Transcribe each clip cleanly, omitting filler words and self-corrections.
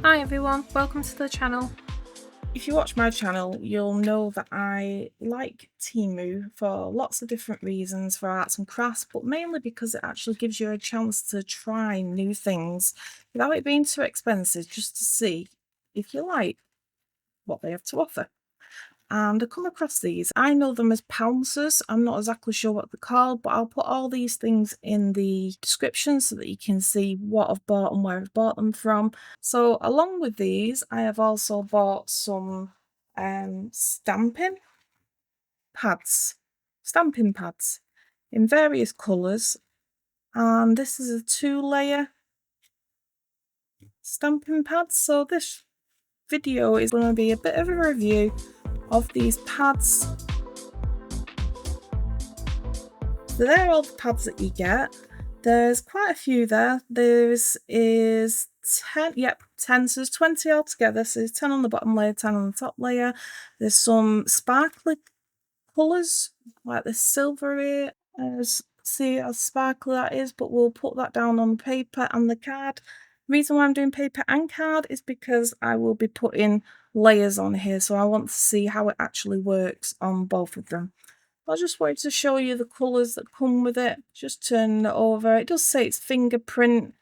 Hi everyone, welcome to the channel. If you watch my channel, you'll know that I like Temu for lots of different reasons for arts and crafts, but mainly because it actually gives you a chance to try new things without it being too expensive, just to see if you like what they have to offer. And I come across these. I know them as Pouncers. I'm not exactly sure what they're called, but I'll put all these things in the description so that you can see what I've bought and where I've bought them from. So along with these, I have also bought some stamping pads in various colours. And this is a 2-layer stamping pad. So this video is going to be a bit of a review of these pads. So they're all the pads that you get. There's quite a few there. There's 10, 10, so there's 20 altogether. So there's 10 on the bottom layer, 10 on the top layer. There's some sparkly colours, like this silvery, see how sparkly that is, but we'll put that down on the paper and the card. The reason why I'm doing paper and card is because I will be putting layers on here, so I want to see how it actually works on both of them. I just wanted to show you the colours that come with it. Just turning it over. It does say it's fingerprint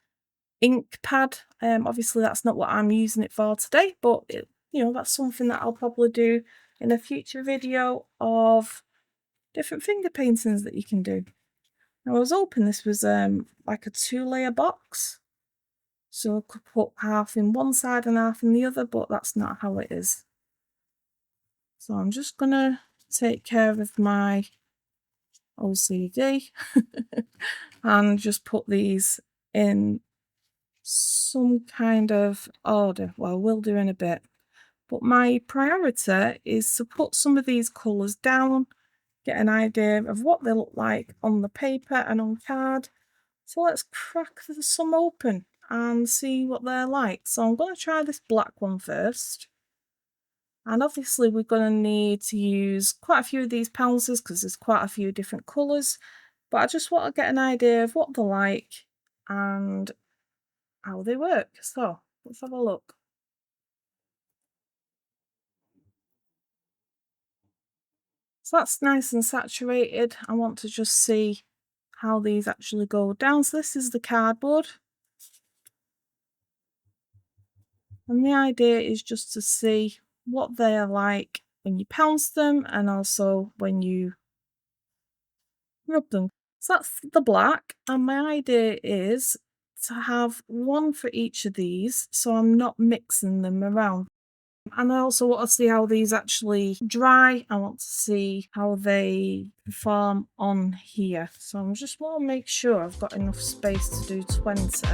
ink pad. Obviously that's not what I'm using it for today, but that's something that I'll probably do in a future video of different finger paintings that you can do. Now I was hoping this was like a 2-layer box, so I could put half in one side and half in the other, but that's not how it is. So I'm just gonna take care of my OCD and just put these in some kind of order. Well, we'll do in a bit. But my priority is to put some of these colours down, get an idea of what they look like on the paper and on card. So let's crack some open and see what they're like. So I'm going to try this black one first. And obviously we're going to need to use quite a few of these Pouncers because there's quite a few different colours. But I just want to get an idea of what they're like and how they work. So let's have a look. So that's nice and saturated. I want to just see how these actually go down. So this is the cardboard. And the idea is just to see what they are like when you pounce them and also when you rub them. So that's the black. And my idea is to have one for each of these so I'm not mixing them around. And I also want to see how these actually dry. I want to see how they perform on here. So I just want to make sure I've got enough space to do 20.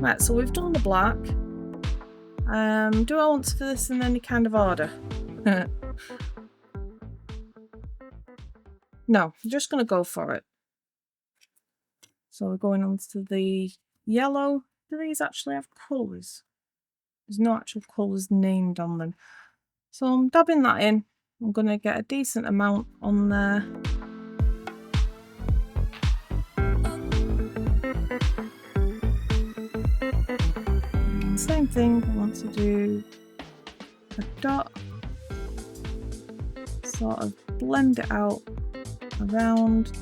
Right, so we've done the black. Do I want to do this in any kind of order? No, I'm just going to go for it. So we're going on to the yellow. Do these actually have colours? There's no actual colours named on them. So I'm dabbing that in. I'm going to get a decent amount on there. And same thing, I want to do a dot. Sort of blend it out around.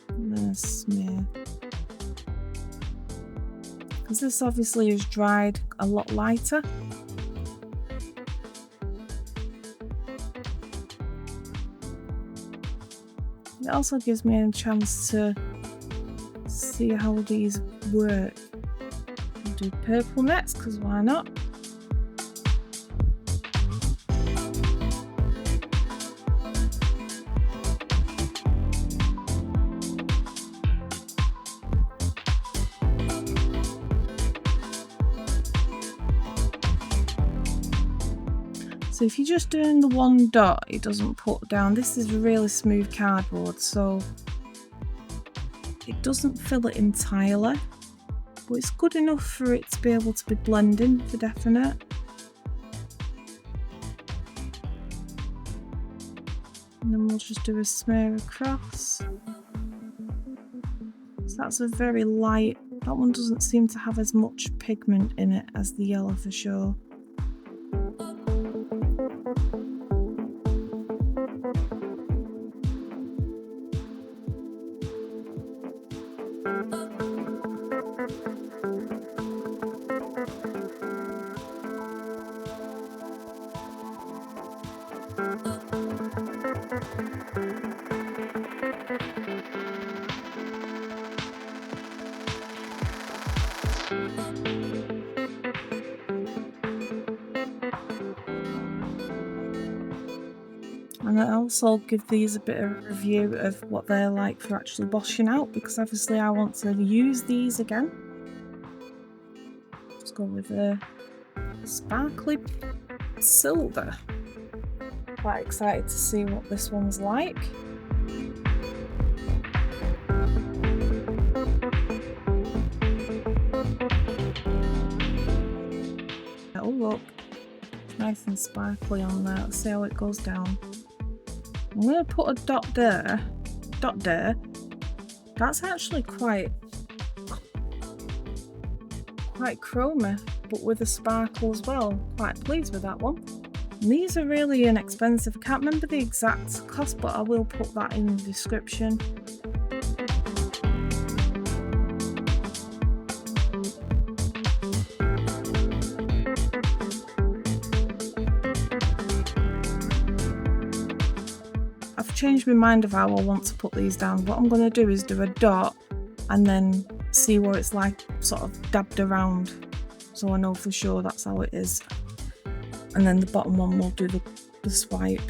And then a smear. Because this obviously is dried a lot lighter. It also gives me a chance to see how these work. I'll do purple next, because why not? So if you're just doing the one dot, it doesn't put down. This is really smooth cardboard, so it doesn't fill it entirely, but it's good enough for it to be able to be blending for definite. And then we'll just do a smear across. So that's a very light, that one doesn't seem to have as much pigment in it as the yellow for sure. And I also give these a bit of a review of what they're like for actually washing out, because obviously I want to use these again. Let's go with a sparkly silver. Quite excited to see what this one's like. Oh look, it's nice and sparkly on there. Let's see how it goes down. I'm going to put a dot there. That's actually quite chroma, but with a sparkle as well. Quite pleased with that one. And these are really inexpensive. I can't remember the exact cost, but I will put that in the description. I've changed my mind of how I want to put these down. What I'm going to do is do a dot and then see what it's like sort of dabbed around, so I know for sure that's how it is. And then the bottom one will do the swipe.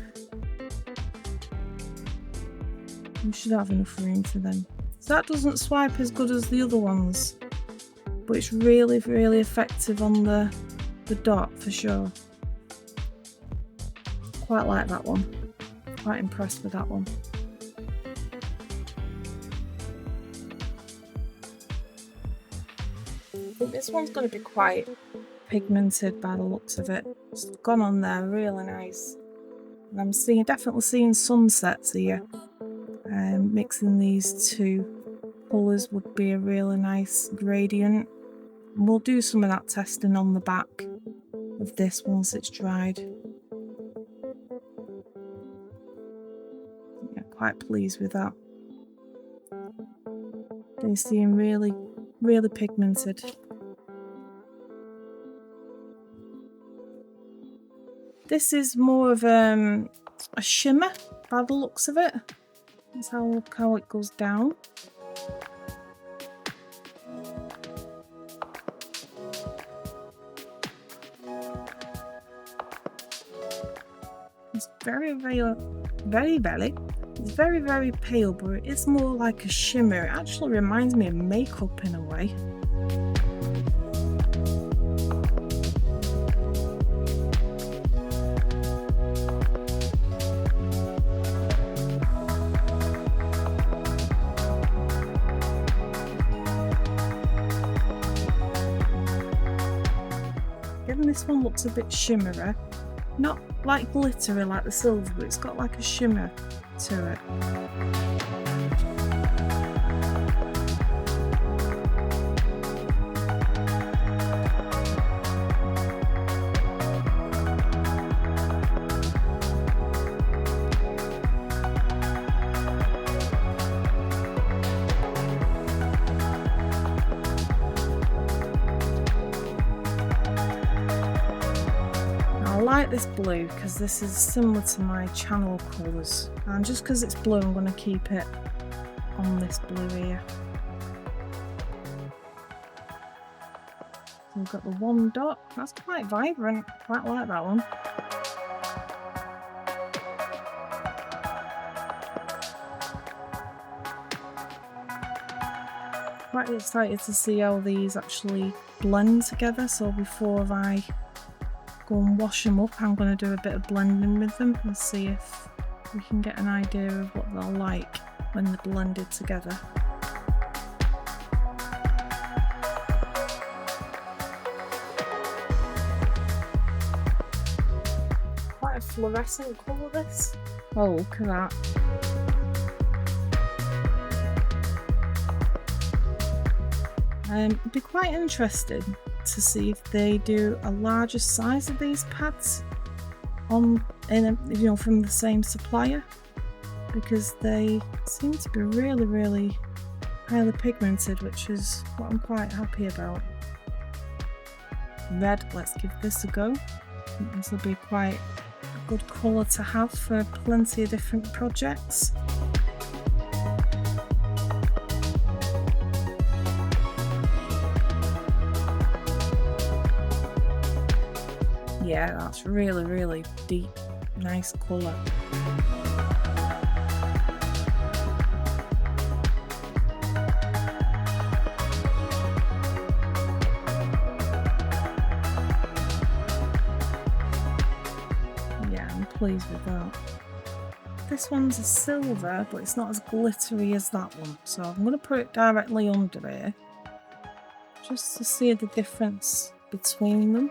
We should have enough room for them. So that doesn't swipe as good as the other ones, but it's really, really effective on the dot for sure. Quite like that one. Quite impressed with that one. I think this one's going to be quite pigmented by the looks of it. It's gone on there really nice. And I'm definitely seeing sunsets here. Mixing these two colours would be a really nice gradient. And we'll do some of that testing on the back of this once it's dried. Yeah, quite pleased with that. They seem really, really pigmented. This is more of a shimmer by the looks of it. That's how it goes down. It's very, it's very, very pale, but it is more like a shimmer. It actually reminds me of makeup in a way. Again, this one looks a bit shimmery. Not like glittery like the silver, but it's got like a shimmer to it. I like this blue because this is similar to my channel colours, and just because it's blue I'm going to keep it on this blue here. So we've got the one dot, that's quite vibrant, quite like that one. Quite excited to see how these actually blend together, so before I go and wash them up, I'm going to do a bit of blending with them and see if we can get an idea of what they're like when they're blended together. Quite a fluorescent colour this. Oh, look at that. It'd be quite interesting to see if they do a larger size of these pads from the same supplier, because they seem to be really highly pigmented, which is what I'm quite happy about. Red, let's give this a go. I think this will be quite a good colour to have for plenty of different projects. Yeah, that's really deep, nice colour. Yeah, I'm pleased with that. This one's a silver, but it's not as glittery as that one, so I'm going to put it directly under here just to see the difference between them.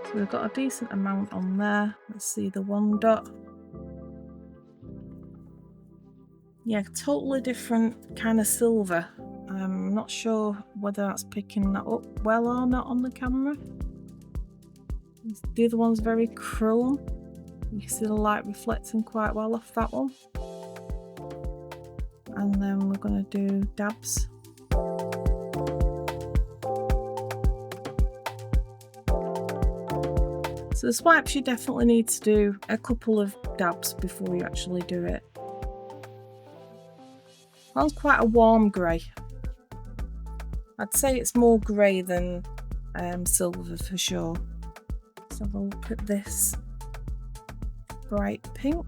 So we've got a decent amount on there. Let's see the one dot. Yeah, totally different kind of silver. I'm not sure whether that's picking that up well or not on the camera. The other one's very chrome. You can see the light reflecting quite well off that one. And then we're going to do dabs. So the swipes, you definitely need to do a couple of dabs before you actually do it. That one's quite a warm grey. I'd say it's more grey than silver for sure. So have a look at this bright pink.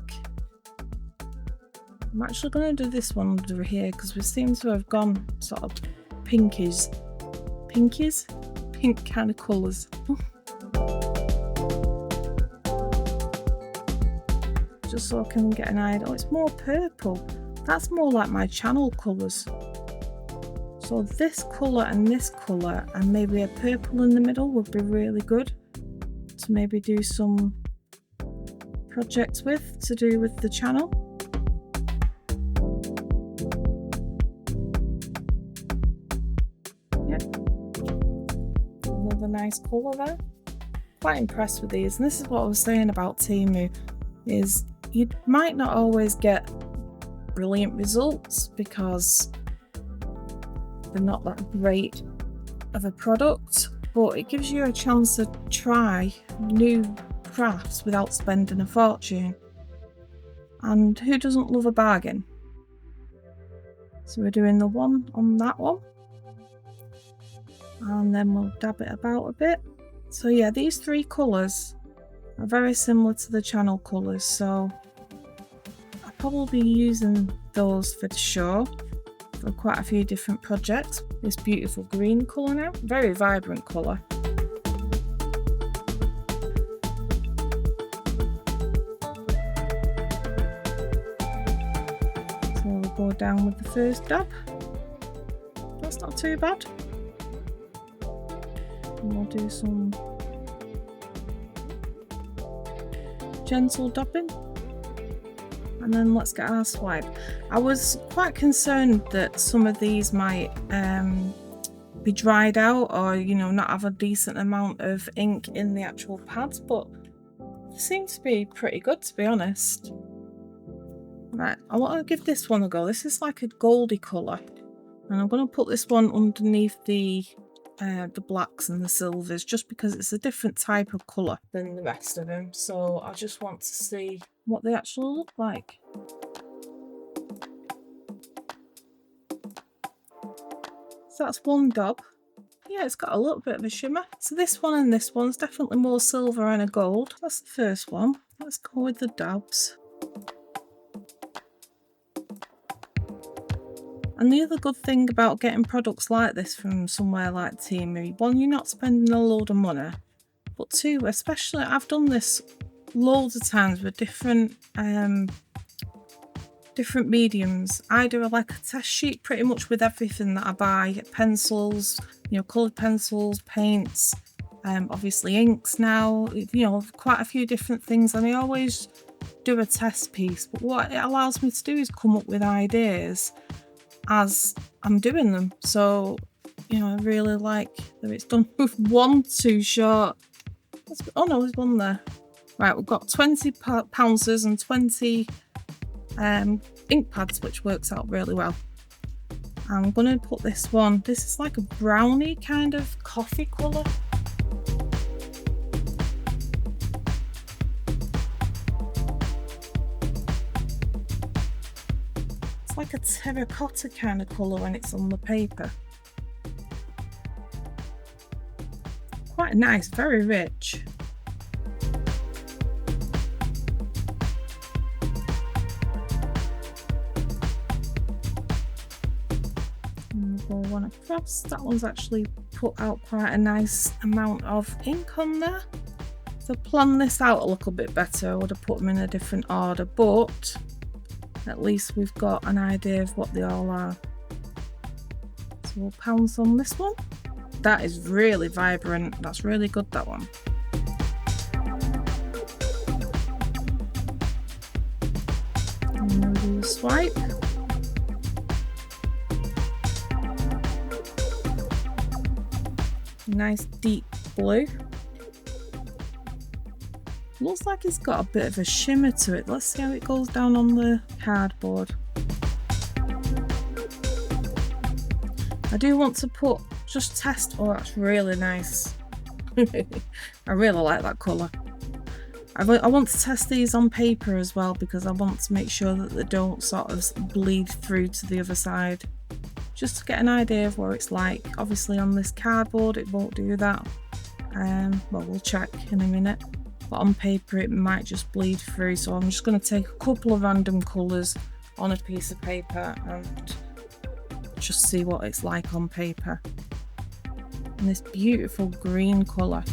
I'm actually going to do this one under here because we seem to have gone sort of pink kind of colours. Just so I can get an idea. Oh, it's more purple. That's more like my channel colours. So this colour and this colour and maybe a purple in the middle would be really good to maybe do some projects with, to do with the channel. Yeah, another nice colour there. Quite impressed with these, and this is what I was saying about Temu, is you might not always get brilliant results because they're not that great of a product, but it gives you a chance to try new crafts without spending a fortune, and who doesn't love a bargain? So we're doing the one on that one, and then we'll dab it about a bit. So yeah, these three colours are very similar to the channel colours, so I'll probably be using those for sure for quite a few different projects. This beautiful green colour now, very vibrant colour. So we'll go down with the first dab. That's not too bad. And we'll do some gentle dabbing, and then let's get our swipe. I was quite concerned that some of these might be dried out, or not have a decent amount of ink in the actual pads, but they seem to be pretty good, to be honest. Right, I want to give this one a go. This is like a goldy colour, and I'm going to put this one underneath the blacks and the silvers, just because it's a different type of colour than the rest of them, so I just want to see what they actually look like. So that's one dab. Yeah, it's got a little bit of a shimmer. So this one and this one's definitely more silver and a gold. That's the first one. Let's go with the dabs. And the other good thing about getting products like this from somewhere like Temu, one, you're not spending a load of money, but two, especially I've done this loads of times with different mediums. I do like a test sheet pretty much with everything that I buy. Pencils, you know, coloured pencils, paints, obviously inks now, you know, quite a few different things, and I always do a test piece. But what it allows me to do is come up with ideas as I'm doing them. So, you know, I really like that it's done with one too short. Oh no, there's one there. Right, we've got 20 Pouncers and 20 ink pads, which works out really well. I'm gonna put this one, this is like a brownie kind of coffee colour. It's like a terracotta kind of colour when it's on the paper. Quite nice, very rich. One across. That one's actually put out quite a nice amount of ink on there. So plan this out a little bit better, I would have put them in a different order, but at least we've got an idea of what they all are. So we'll pounce on this one. That is really vibrant, that's really good, that one. And we'll do a swipe. Nice deep blue. Looks like it's got a bit of a shimmer to it. Let's see how it goes down on the cardboard. I do want to just test. Oh, that's really nice. I really like that colour. I want to test these on paper as well, because I want to make sure that they don't sort of bleed through to the other side. Just to get an idea of what it's like. Obviously on this cardboard it won't do that. Well, we'll check in a minute. But on paper it might just bleed through, so I'm just going to take a couple of random colours on a piece of paper and just see what it's like on paper. And this beautiful green colour.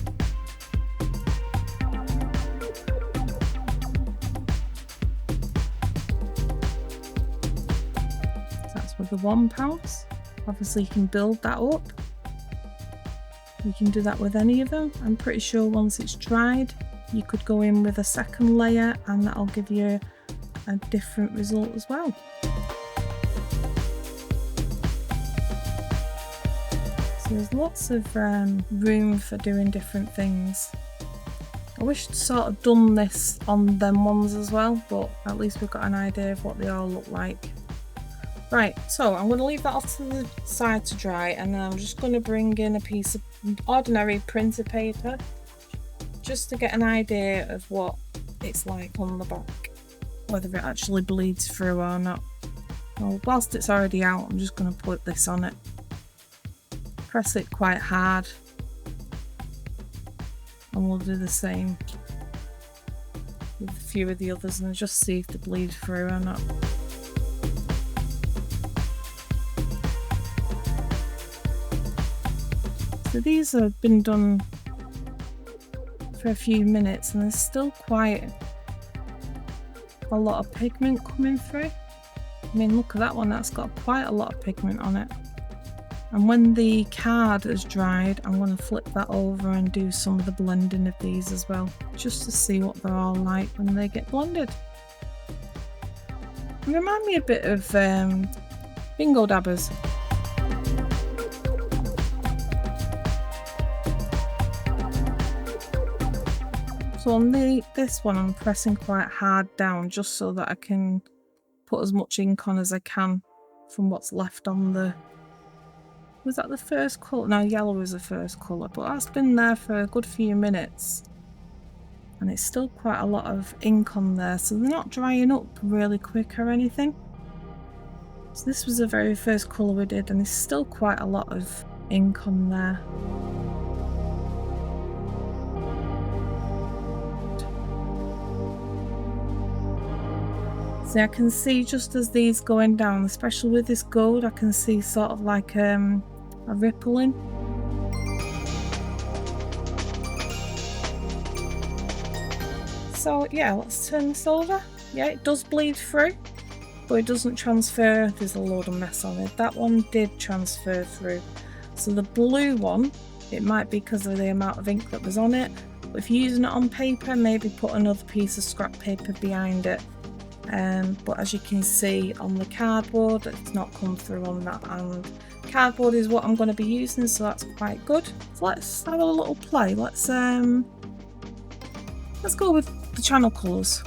With the £1. Obviously you can build that up. You can do that with any of them. I'm pretty sure once it's dried you could go in with a second layer and that'll give you a different result as well. So there's lots of room for doing different things. I wish I'd sort of done this on them ones as well, but at least we've got an idea of what they all look like. Right, so I'm going to leave that off to the side to dry, and then I'm just going to bring in a piece of ordinary printer paper just to get an idea of what it's like on the back, whether it actually bleeds through or not. Well, whilst it's already out, I'm just going to put this on it. Press it quite hard, and we'll do the same with a few of the others and just see if they bleed through or not. So these have been done for a few minutes and there's still quite a lot of pigment coming through. I mean, look at that one, that's got quite a lot of pigment on it. And when the card has dried, I'm going to flip that over and do some of the blending of these as well, just to see what they're all like when they get blended. They remind me a bit of bingo dabbers. So on this one I'm pressing quite hard down just so that I can put as much ink on as I can from what's left on the... Was that the first colour? No, yellow was the first colour, but that's been there for a good few minutes. And it's still quite a lot of ink on there, so they're not drying up really quick or anything. So this was the very first colour we did, and there's still quite a lot of ink on there. See, I can see just as these going down, especially with this gold, I can see sort of like a rippling. So yeah, let's turn this over. Yeah, it does bleed through, but it doesn't transfer. There's a load of mess on it. That one did transfer through. So the blue one, it might be because of the amount of ink that was on it. But if you're using it on paper, maybe put another piece of scrap paper behind it. But as you can see on the cardboard, it's not come through on that, and cardboard is what I'm going to be using, so that's quite good. So let's have a little play. Let's go with the channel colours.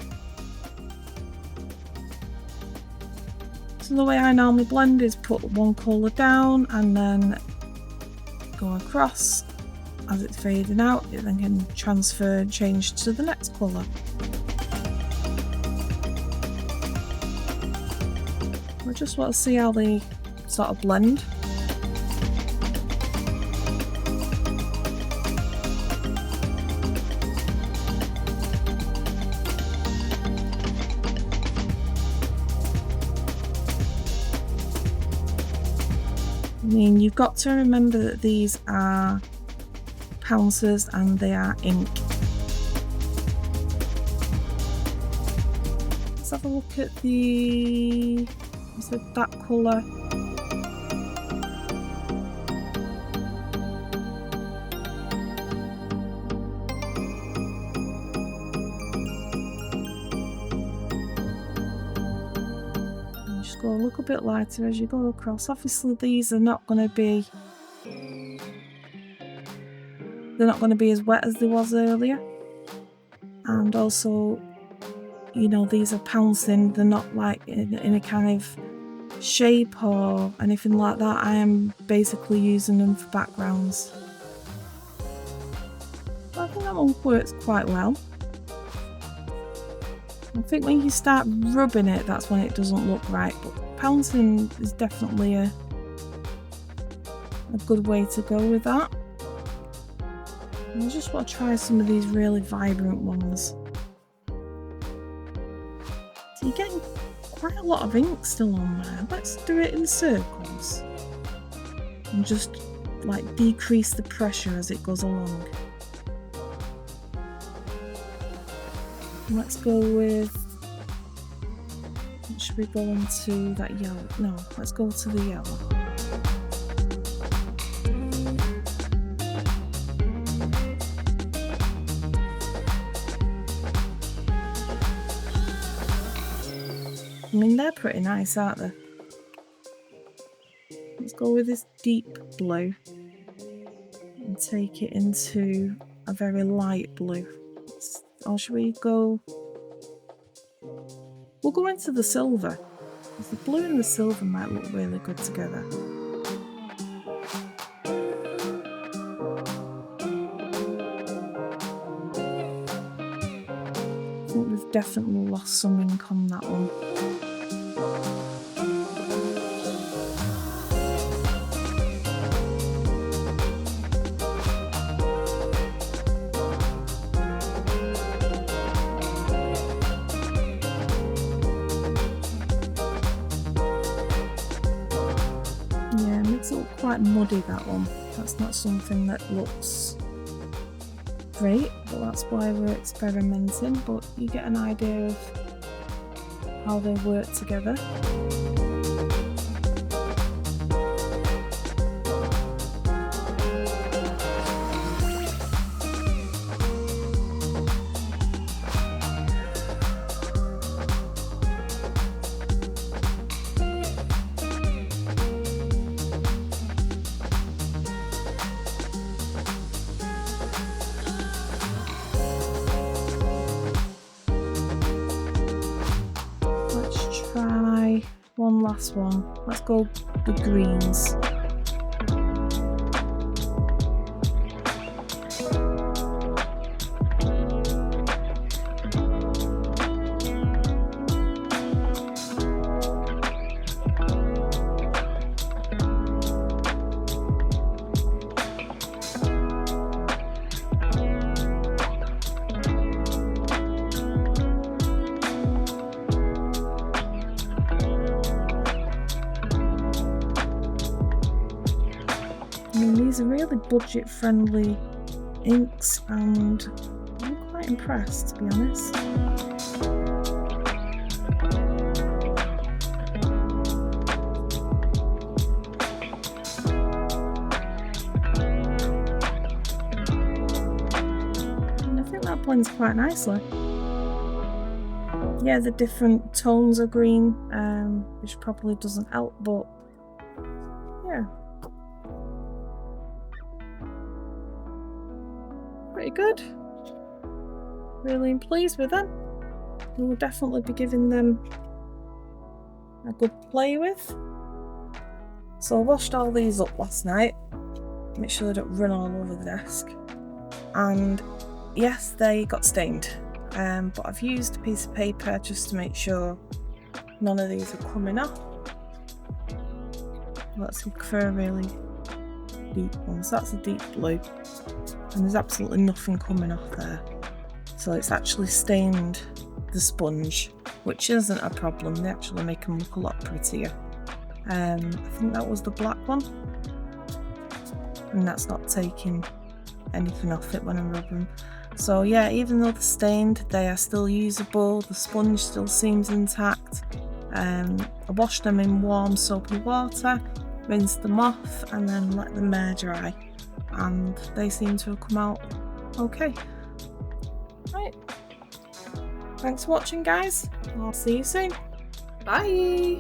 So the way I normally blend is put one colour down and then go across. As it's fading out, it then can transfer and change to the next colour. I just want to see how they sort of blend. I mean, you've got to remember that these are Pouncers and they are ink. Let's have a look at the, is it that colour? Just go a little bit lighter as you go across. Obviously these are not going to be, they're not going to be as wet as they was earlier, and also, you know, these are pouncing, they're not like in a kind of shape or anything like that. I am basically using them for backgrounds. I think that one works quite well. I think when you start rubbing it, that's when it doesn't look right, but pouncing is definitely a good way to go with that. I just want to try some of these really vibrant ones. So you're getting quite a lot of ink still on there. Let's do it in circles and just like decrease the pressure as it goes along. Let's go with, should we go into that yellow? No, let's go to the yellow. I mean, they're pretty nice, aren't they? Let's go with this deep blue and take it into a very light blue. Or should we go? We'll go into the silver, because the blue and the silver might look really good together. I think we've definitely lost some ink on that one. Quite muddy, that one. That's not something that looks great, but that's why we're experimenting. But you get an idea of how they work together. One last one. Let's go the greens. really budget friendly inks, and I'm quite impressed, to be honest. And I think that blends quite nicely. Yeah, the different tones are green, which probably doesn't help, but yeah. Pretty good. Really pleased with them. We'll definitely be giving them a good play with. So I washed all these up last night, make sure they don't run all over the desk. And yes, they got stained, but I've used a piece of paper just to make sure none of these are coming off. Let's look for a really deep one. So that's a deep blue, and there's absolutely nothing coming off there. So it's actually stained the sponge, which isn't a problem. They actually make them look a lot prettier. I think that was the black one, and that's not taking anything off it when I rub them. So yeah, even though they're stained, they are still usable. The sponge still seems intact. I washed them in warm soapy water, rinsed them off, and then let them air dry, and they seem to have come out okay. Right, thanks for watching, guys. I'll see you soon. Bye.